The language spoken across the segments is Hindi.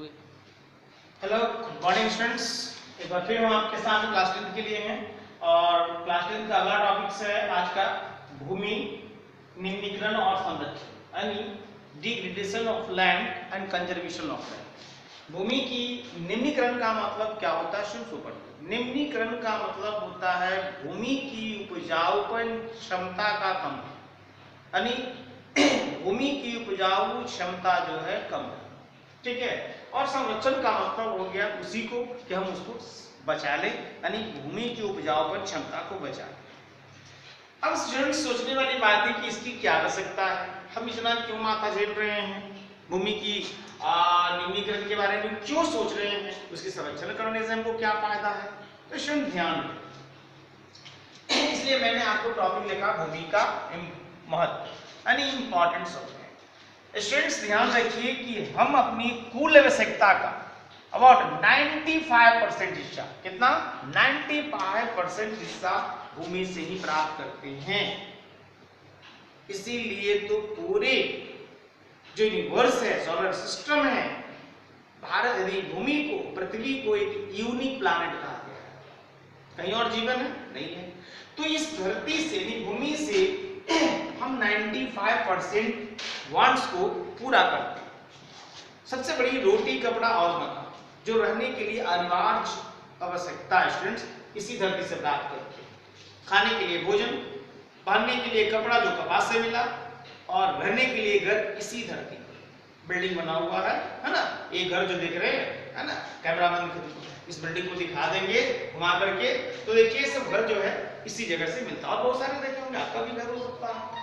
हेलो गुड मॉर्निंग स्टूडेंट्स, एक बार फिर हम आपके सामने क्लास 10 के लिए हैं और क्लास 10 का अगला टॉपिक है आज का भूमि निम्नीकरण और संरक्षण यानी degradation of land and conservation of land. भूमि की निम्नीकरण का मतलब क्या होता है? निम्नीकरण का मतलब होता है भूमि की उपजाऊपन क्षमता का कम, यानी भूमि की उपजाऊ क्षमता जो है कम है, ठीक है। और संरक्षण का मतलब हो गया उसी को कि हम उसको बचा लें, यानी भूमि की उपजाऊपन क्षमता को बचा लें। अब स्टूडेंट सोचने वाली बात है कि इसकी क्या आवश्यकता है, हम इतना क्यों माथा झेल रहे हैं, भूमि की निम्नीकरण के बारे में क्यों सोच रहे हैं, उसके संरक्षण करने से हमको क्या फायदा है। तो स्टूडेंट ध्यान रखें, इसलिए मैंने आपको टॉपिक लिखा भूमि का महत्व यानी इंपॉर्टेंस ऑफ। स्टूडेंट्स ध्यान रखिए कि हम अपनी कुल आवश्यकता का अबाउट 95% हिस्सा, कितना 95% हिस्सा भूमि से ही प्राप्त करते हैं। इसीलिए तो पूरे जो यूनिवर्स है, सोलर सिस्टम है, भारत यदि भूमि को, पृथ्वी को एक यूनिक प्लैनेट कहा गया है। कहीं और जीवन है? नहीं है। तो इस धरती से, भूमि से हम 95% वांट्स को पूरा करते हैं। सबसे बड़ी रोटी, कपड़ा और मकान जो रहने के लिए अनिवार्य आवश्यकता है स्टूडेंट्स, इसी धरती से प्राप्त करते हैं। खाने के लिए भोजन, पहनने के लिए कपड़ा जो कपास से मिला, और रहने के लिए घर इसी धरती पर बिल्डिंग बना हुआ है ना। ये घर जो देख रहे हैं है ना, कैमरामैन इस बिल्डिंग को दिखा देंगे घुमा करके, तो देखिए सब घर जो है इसी जगह से मिलता है। और बहुत सारे देखे होंगे, आपका भी घर हो सकता है।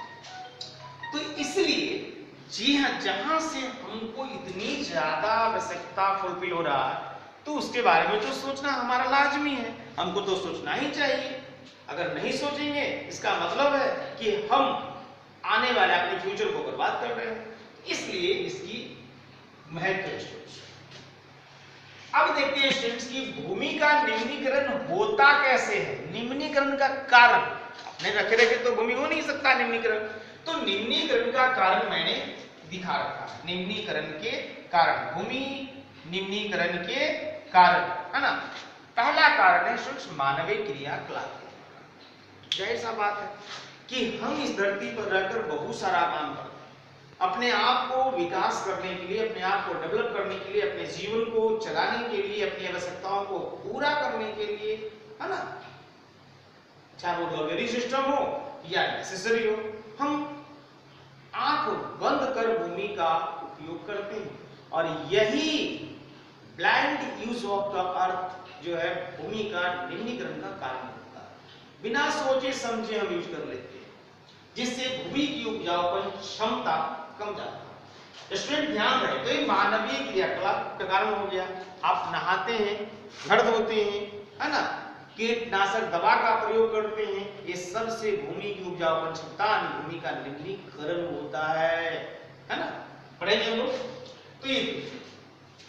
तो इसलिए जी हाँ, जहां से हमको इतनी ज्यादा आवश्यकता फुलफिल हो रहा है, तो उसके बारे में तो सोचना हमारा लाजमी है, हमको तो सोचना ही चाहिए। अगर नहीं सोचेंगे इसका मतलब है कि हम आने वाले अपने फ्यूचर को बर्बाद कर रहे हैं। इसलिए इसकी महत्व। अब देखते हैं स्टूडेंट्स की भूमि का निम्नीकरण होता कैसे है, निम्नीकरण का कारण। अपने रखे रखे तो भूमि हो नहीं सकता निम्नीकरण, तो निम्नीकरण का कारण मैंने दिखा रखा है। निम्नीकरण के कारण, भूमि निम्नीकरण के कारण, है ना। पहला कारण है स्टूडेंट्स मानवीय क्रियाकलाप। जाहिर सा बात है कि हम इस धरती पर रहकर बहुत सारा काम करते हैं, अपने आप को विकास करने के लिए, अपने आप को डेवलप करने के लिए, अपने जीवन को चलाने के लिए, अपनी आवश्यकताओं को पूरा करने के लिए, है ना। चाहे वो लग्जरी सिस्टम हो या नेसेसरी हो, हम आंख बंद कर भूमि का उपयोग करते हैं। और यही blind use of the earth जो है भूमि का निम्नीकरण का कारण होता है। बिना सोचे समझे हम यूज कर लेते हैं, जिससे भूमि की उपजाऊपन क्षमता कम जाता है। स्टूडेंट ध्यान रहे, तो ये मानवीय क्रियाकलाप का कारण हो गया। आप नहाते हैं, घर धोते हैं, है ना, कीटनाशक दवा का प्रयोग करते हैं, ये सब से भूमि की उपजाऊपन क्षमता, भूमि का निम्नीकरण होता है ना। पढ़ेंगे हम लोग। तो ये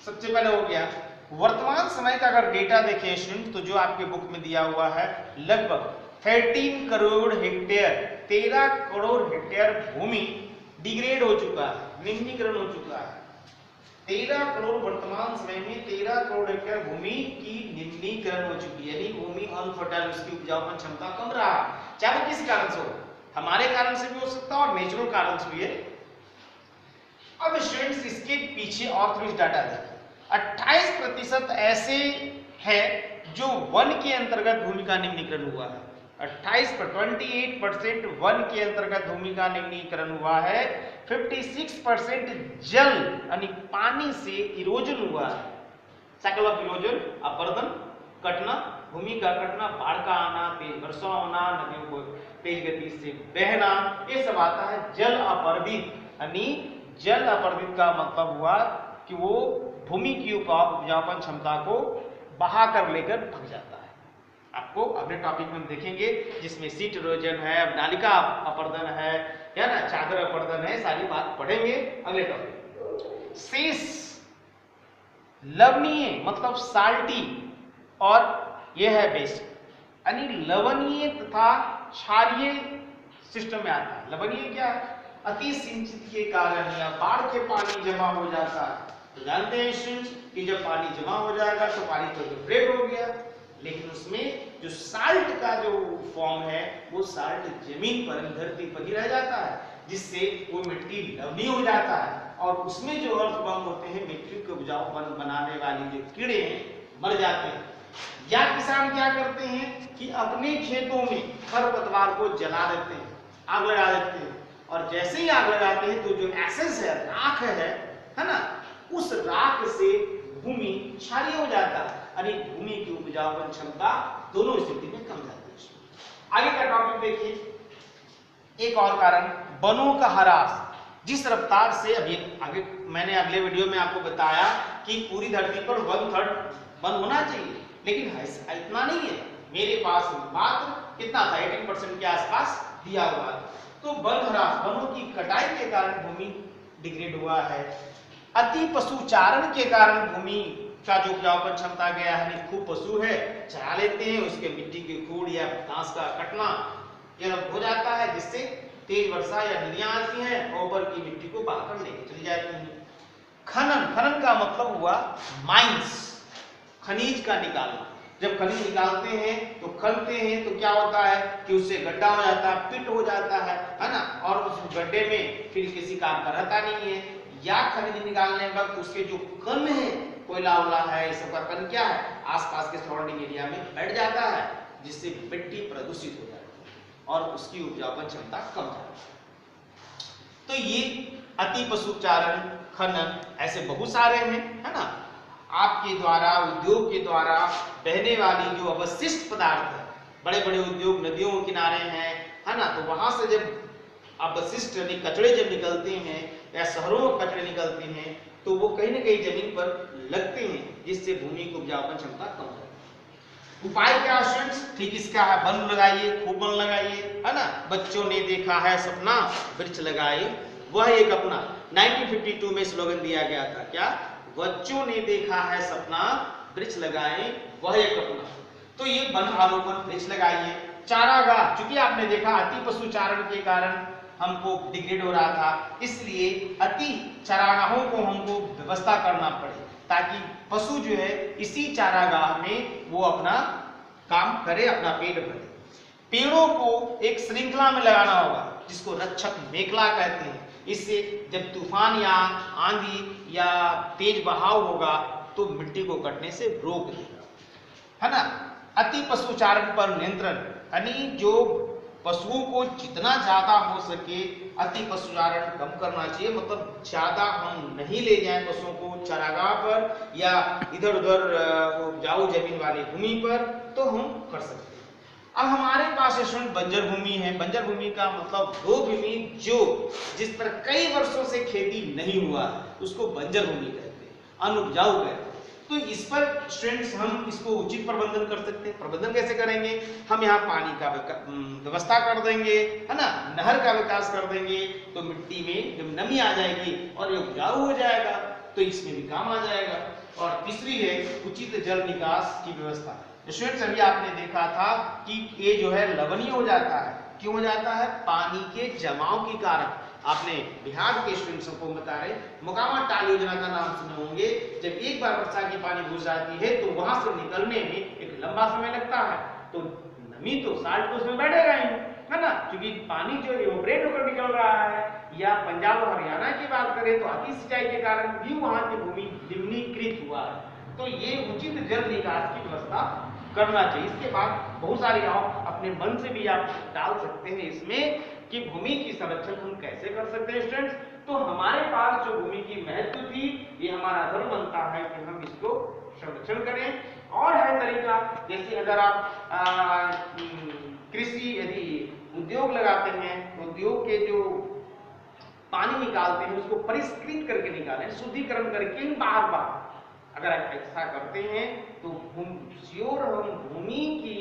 सबसे पहले हो गया। वर्तमान समय का अगर डेटा देखें स्टूडेंट, तो जो आपके बुक में दिया हुआ है, लगभग 13 करोड़ हेक्टेयर, 13 करोड़ हेक्टेयर भूमि डिग्रेड हो चुका है, निम्नीकरण हो चुका है। 13 करोड़ वर्तमान समय में 13 करोड़ हेक्टेयर भूमि की निम्नीकरण हो चुकी है, यानी भूमि अनफर्टाइल, उसकी उपजाऊपन क्षमता कम रहा है। चाहे वो किसी कारण से हो, हमारे कारण से भी हो सकता है और नेचुरल कारण से भी है। अब स्टूडेंट्स इसके पीछे और थोड़ी डाटा देखिए। 28% ऐसे हैं जो वन के अंतर्गत भूमि का निम्नीकरण हुआ है। 28% वन के अंतर्गत भूमि का निम्नीकरण हुआ है। 56% जल यानी पानी से इरोजन हुआ है। साइकिल ऑफ इरोजन, अपरदन, कटना, भूमि का कटना, बाढ़ का आना, तेज वर्षा होना, नदियों को तेज गति से बहना, ये सब आता है जल अपरदित। यानी जल अपरदित का मतलब हुआ कि वो भूमि की उपजाऊपन क्षमता को बहा कर लेकर भग जाता है। आपको अगले टॉपिक में हम देखेंगे, जिसमें सीट इरोजन है, नालिका अपरदन है ना, चादर अपरदन है, सारी बात पढ़ेंगे अगले टॉपिक। शेष लवणीय मतलब साल्टी, और यह है बेस, यानी लवणीय तथा क्षारीय सिस्टम में आता है। लवणीय क्या है? अति सिंचित के कारण या बाढ़ के पानी जमा हो जाता है, तो जानते हैं स्टूडेंट्स कि जब पानी जमा हो जाएगा तो पानी तो इवेपोरेट हो गया, लेकिन उसमें जो साल्ट का जो फॉर्म है वो साल्ट जमीन पर धरती पर ही रह जाता है, जिससे वो मिट्टी लवणीय हो जाता है और उसमें जो अर्थवर्म होते हैं, मिट्टी को उपजाऊ बनाने वाली जो कीड़े हैं मर जाते हैं। या किसान क्या करते हैं कि अपने खेतों में खरपतवार को जला देते हैं, आग लगा देते हैं, और जैसे ही आग लगाते हैं तो जो एसेंस है, राख है ना, उस राख से भूमि क्षारीय हो जाता है, यानी भूमि की उपजाऊ क्षमता दोनों स्थिति में कम जाती है। आगे का टॉपिक देखिए, एक और कारण वनों का ह्रास। जिस रफ्तार से अभी आगे मैंने अगले वीडियो में आपको बताया कि पूरी धरती पर 1/3 वन होना चाहिए, लेकिन इतना नहीं है। मेरे पास मात्र कितना था, 18% के आसपास दिया हुआ है। तो वन ह्रास, वनों की कटाई के कारण भूमि डिग्रेड हुआ है। अति पशुचारण के कारण भूमि का जो उपजाऊपन क्षमता गया है, खूब पशु है चरा लेते हैं, उसके मिट्टी के खूड़ या घास का कटना यह हो जाता है, जिससे तेज वर्षा या नदियां आती हैं और ऊपर की मिट्टी को बहाकर लेके चली जाती हैं। खनन, खनन का मतलब हुआ माइंस, खनिज का निकालना। जब खनिज निकालते हैं तो खनते हैं तो क्या होता है कि उससे गड्ढा हो जाता है, पिट हो जाता है ना, और उस गड्ढे में फिर किसी काम का रहता नहीं है। या खनिज निकालने वक्त उसके जो कण है, कोयला वोला है, इस सब का कण क्या है, आसपास के सराउंडिंग एरिया में बैठ जाता है, जिससे मिट्टी प्रदूषित हो जाती है और उसकी उपजाऊपन क्षमता कम जाती है। तो ये अति पशुचारण, खनन, ऐसे बहुत सारे हैं, है ना। आपके द्वारा, उद्योग के द्वारा बहने वाली जो अवशिष्ट पदार्थ है, बड़े बड़े उद्योग नदियों के किनारे हैं, है ना, तो वहां से जब अवशिष्ट यानी कचरे जब निकलते हैं या शहरों में कचरे निकलते हैं तो वो कहीं ना कहीं जमीन पर लगते हैं, जिससे भूमि की उपजाऊपन क्षमता कम हो जाती है। उपाय क्या स्टूडेंट्स, ठीक इसका है, वन लगाइए, खूब वन लगाइए, है ना। बच्चों ने देखा है सपना, वृक्ष लगाए वह एक अपना। 1952 में स्लोगन दिया गया था, क्या, बच्चों ने देखा है सपना, वृक्ष लगाए वह एक अपना। तो ये वन आरोपण, वृक्ष लगाइए। चारागाह, चूंकि आपने देखा अति पशुचारण के कारण हमको डिग्रेड हो रहा था, इसलिए अति चारागाहों को हमको व्यवस्था करना पड़े, ताकि पशु जो है इसी चारागाह में वो अपना काम करे, अपना पेट भरे। पेड़ों को एक श्रृंखला में लगाना होगा, जिसको रक्षक मेखला कहते हैं। इससे जब तूफान या आंधी या तेज बहाव होगा तो मिट्टी को कटने से रोक देगा, है ना। अति पशुचारण पर नियंत्रण, यानी जो पशुओं को जितना ज्यादा हो सके अति पशुचारण कम करना चाहिए, मतलब ज्यादा हम नहीं ले जाएं पशुओं को चारागाह पर या इधर उधर उपजाऊ जमीन वाली भूमि पर, तो हम कर सकते हैं। अब हमारे पास स्टूडेंट बंजर भूमि है। बंजर भूमि का मतलब वो भूमि जो जिस पर कई वर्षों से खेती नहीं हुआ, उसको बंजर भूमि कहते हैं, अनुपजाऊ कहते हैं। तो इस पर स्टूडेंट्स हम इसको उचित प्रबंधन कर सकते हैं। प्रबंधन कैसे करेंगे, हम यहाँ पानी का व्यवस्था कर देंगे, है ना, नहर का विकास कर देंगे, तो मिट्टी में जब नमी आ जाएगी और ये उपजाऊ हो जाएगा, तो इसमें भी काम आ जाएगा। और तीसरी है उचित जल निकास की व्यवस्था। स्टूडेंट्स अभी आपने देखा था कि ये जो है लवणीय हो जाता है, क्यों हो जाता है, पानी के जमाव के कारण। आपने बिहार के स्टूडेंट्स को बता रहे, मोकामा टाल योजना का नाम सुने होंगे। जब एक बार वर्षा की पानी घुस जाती है तो वहां से निकलने में एक लंबा समय लगता है, तो नमी तो साल्ट तो उसमें बैठेगा ही, है ना, क्योंकि पानी जो इवेपोरेट होकर निकल रहा है। या पंजाब और हरियाणा की बात करें तो अति सिंचाई के कारण भी वहां की भूमि निम्नीकृत हुआ है। तो ये उचित जल निकास की व्यवस्था करना चाहिए। इसके बाद बहुत सारी आप अपने मन से भी आप डाल सकते हैं इसमें कि भूमि की संरक्षण हम कैसे कर सकते हैं स्टूडेंट्स। तो हमारे पास जो भूमि की महत्व थी, ये हमारा धर्म बनता है कि हम इसको संरक्षण करें। और है तरीका, जैसे अगर आप कृषि यदि उद्योग लगाते हैं, उद्योग के जो पानी निकालते हैं उसको परिष्कृत करके निकालें, शुद्धिकरण करके बार बार अगर ऐसा करते हैं तो श्योर हम भूमि की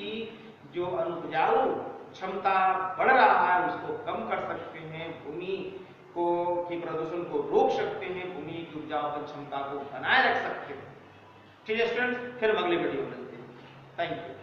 जो अनुपजाऊ क्षमता बढ़ रहा है उसको कम कर सकते हैं, भूमि को की प्रदूषण को रोक सकते हैं, भूमि की उपजाऊ क्षमता को बनाए रख सकते हैं। ठीक है स्टूडेंट्स, फिर हम अगले वीडियो में मिलते हैं। Thank you.